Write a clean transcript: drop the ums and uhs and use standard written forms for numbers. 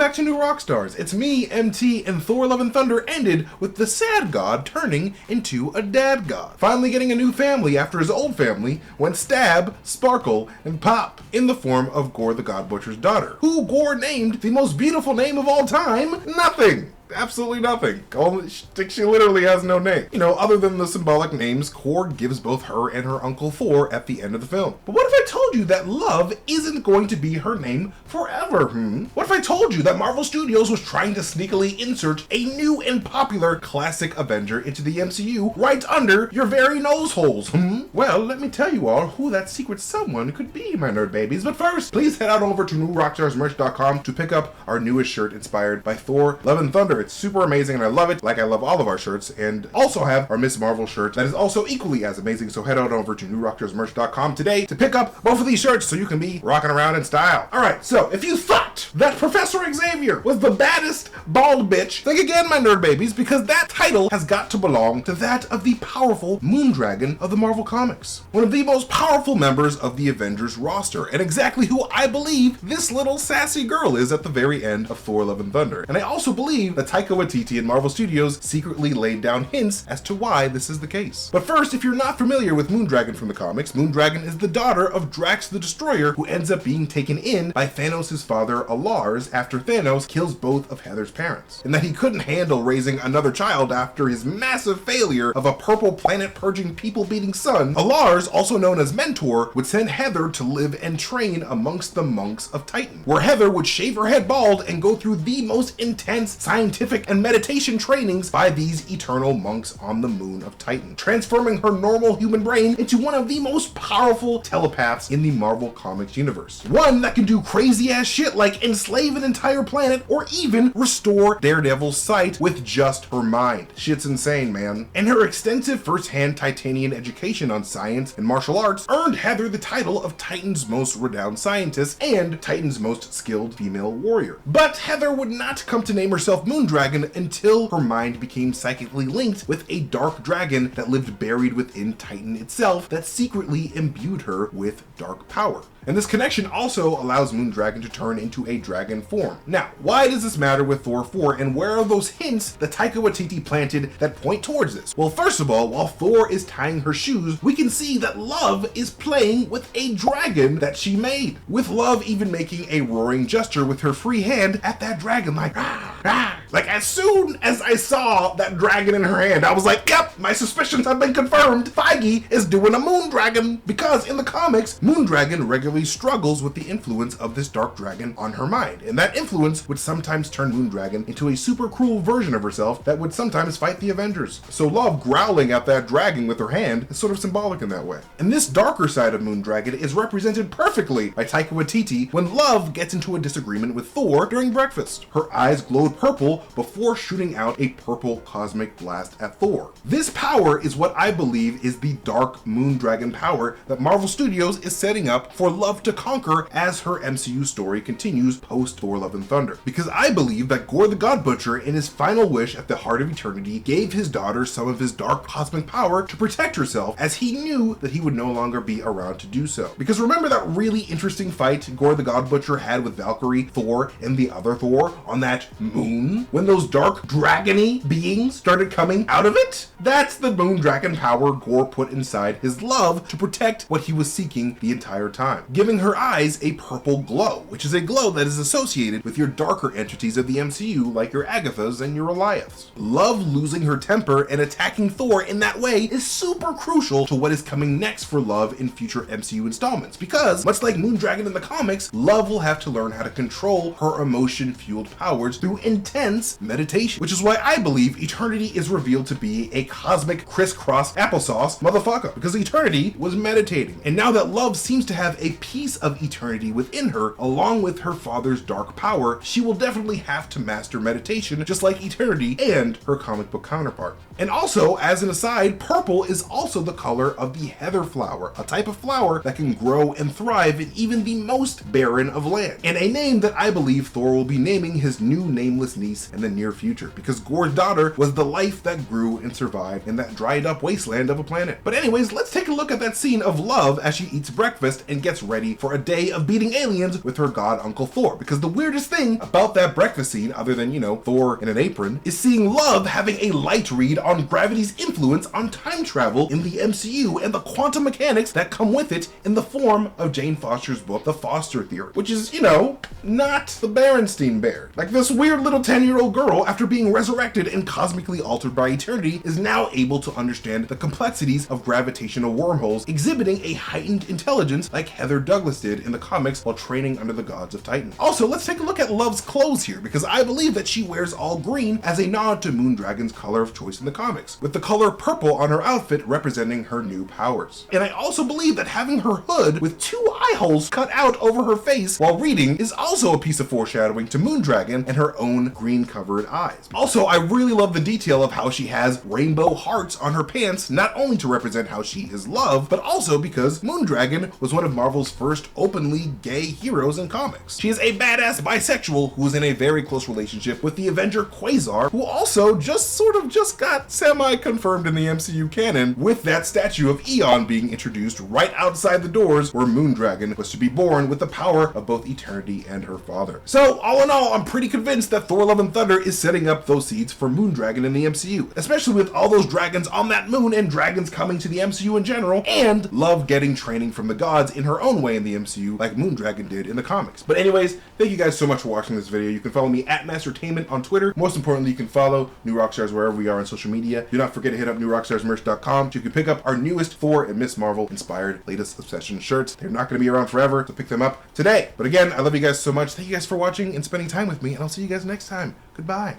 back to New Rockstars. It's me, MT, and Thor Love and Thunder ended with the sad god turning into a dad god. Finally getting a new family after his old family went stab, sparkle, and pop in the form of Gorr the God Butcher's daughter, who Gorr named the most beautiful name of all time, Nothing. Absolutely nothing. She literally has no name. You know, other than the symbolic names Gorr gives both her and her Uncle Thor at the end of the film. But what if I told you that Love isn't going to be her name forever, What if I told you that Marvel Studios was trying to sneakily insert a new and popular classic Avenger into the MCU right under your very nose holes, Well, let me tell you all who that secret someone could be, my nerd babies. But first, please head on over to newrockstarsmerch.com to pick up our newest shirt inspired by Thor Love and Thunder. It's super amazing and I love it, like I love all of our shirts, and also have our Miss Marvel shirt that is also equally as amazing, so head on over to newrockstarsmerch.com today to pick up both of these shirts so you can be rocking around in style. Alright, so if you thought that Professor Xavier was the baddest bald bitch, think again, my nerd babies, because that title has got to belong to that of the powerful Moondragon of the Marvel Comics. One of the most powerful members of the Avengers roster, and exactly who I believe this little sassy girl is at the very end of Thor Love and Thunder. And I also believe that Taika Waititi and Marvel Studios secretly laid down hints as to why this is the case. But first, if you're not familiar with Moondragon from the comics, Moondragon is the daughter of Drax the Destroyer, who ends up being taken in by Thanos' father, Alars, after Thanos kills both of Heather's parents. And that he couldn't handle raising another child after his massive failure of a purple planet-purging, people-beating son, Alars, also known as Mentor, would send Heather to live and train amongst the monks of Titan, where Heather would shave her head bald and go through the most intense scientific and meditation trainings by these eternal monks on the moon of Titan, transforming her normal human brain into one of the most powerful telepaths in the Marvel Comics universe. One that can do crazy ass shit like enslave an entire planet or even restore Daredevil's sight with just her mind. Shit's insane, man. And her extensive first-hand Titanian education on science and martial arts earned Heather the title of Titan's most renowned scientist and Titan's most skilled female warrior. But Heather would not come to name herself Moondragon until her mind became psychically linked with a dark dragon that lived buried within Titan itself that secretly imbued her with dark power. And this connection also allows Moondragon to turn into a dragon form. Now, why does this matter with Thor 4, and where are those hints that Taika Waititi planted that point towards this? Well, first of all, while Thor is tying her shoes, we can see that Love is playing with a dragon that she made, with Love even making a roaring gesture with her free hand at that dragon, like, rah, rah. Like, as soon as I saw that dragon in her hand, I was like, yep, my suspicions have been confirmed. Feige is doing a Moondragon, because in the comics, Moondragon regularly struggles with the influence of this dark dragon on her mind, and that influence would sometimes turn Moondragon into a super cruel version of herself that would sometimes fight the Avengers. So Love growling at that dragon with her hand is sort of symbolic in that way. And this darker side of Moondragon is represented perfectly by Taika Waititi when Love gets into a disagreement with Thor during breakfast. Her eyes glowed purple before shooting out a purple cosmic blast at Thor. This power is what I believe is the dark Moondragon power that Marvel Studios is setting up for Love to conquer as her MCU story continues post Thor Love and Thunder. Because I believe that Gorr the God Butcher, in his final wish at the Heart of Eternity, gave his daughter some of his dark cosmic power to protect herself, as he knew that he would no longer be around to do so. Because remember that really interesting fight Gorr the God Butcher had with Valkyrie, Thor, and the other Thor on that moon? When those dark dragony beings started coming out of it? That's the Moondragon power Gorr put inside his Love to protect what he was seeking the entire time, giving her eyes a purple glow, which is a glow that is associated with your darker entities of the MCU like your Agathas and your Goliaths. Love losing her temper and attacking Thor in that way is super crucial to what is coming next for Love in future MCU installments, because much like Moondragon in the comics, Love will have to learn how to control her emotion-fueled powers through intense meditation, which is why I believe Eternity is revealed to be a cosmic crisscross applesauce motherfucker, because Eternity was meditating. And now that Love seems to have a piece of Eternity within her, along with her father's dark power, she will definitely have to master meditation just like Eternity and her comic book counterpart. And also, as an aside, purple is also the color of the heather flower, a type of flower that can grow and thrive in even the most barren of land, and a name that I believe Thor will be naming his new nameless niece in the near future, because Gorr's daughter was the life that grew and survived in that dried up wasteland of a planet. But anyways, let's take a look at that scene of Love as she eats breakfast and gets ready for a day of beating aliens with her god Uncle Thor. Because the weirdest thing about that breakfast scene, other than, you know, Thor in an apron, is seeing Love having a light read on gravity's influence on time travel in the MCU and the quantum mechanics that come with it in the form of Jane Foster's book, The Foster Theory, which is, you know, not the Berenstein Bear. Like, this weird little 10-year-old girl, after being resurrected and cosmically altered by eternity, is now able to understand the complexities of gravitational wormholes, exhibiting a heightened intelligence like Heather Douglas did in the comics while training under the gods of Titan. Also, let's take a look at Love's clothes here, because I believe that she wears all green as a nod to Moondragon's color of choice in the comics, with the color purple on her outfit representing her new powers. And I also believe that having her hood with 2 eye holes cut out over her face while reading is also a piece of foreshadowing to Moondragon and her own green-covered eyes. Also, I really love the detail of how she has rainbow hearts on her pants, not only to represent how she is Love, but also because Moondragon was one of Marvel's first openly gay heroes in comics. She is a badass bisexual who is in a very close relationship with the Avenger Quasar, who also just got semi-confirmed in the MCU canon with that statue of Eon being introduced right outside the doors where Moondragon was to be born with the power of both eternity and her father. So, all in all, I'm pretty convinced that Thor Love and Thunder is setting up those seeds for Moondragon in the MCU, especially with all those dragons on that moon and dragons coming to the MCU in general, and Love getting training from the gods in her own way in the MCU like Moondragon did in the comics. But anyways, thank you guys so much for watching this video. You can follow me at MasterTainment on Twitter. Most importantly, you can follow New Rockstars wherever we are on social media. Do not forget to hit up newrockstarsmerch.com so you can pick up our newest Thor and Miss Marvel inspired latest Obsession shirts. They're not going to be around forever, so pick them up today. But again, I love you guys so much. Thank you guys for watching and spending time with me, and I'll see you guys next time. Goodbye.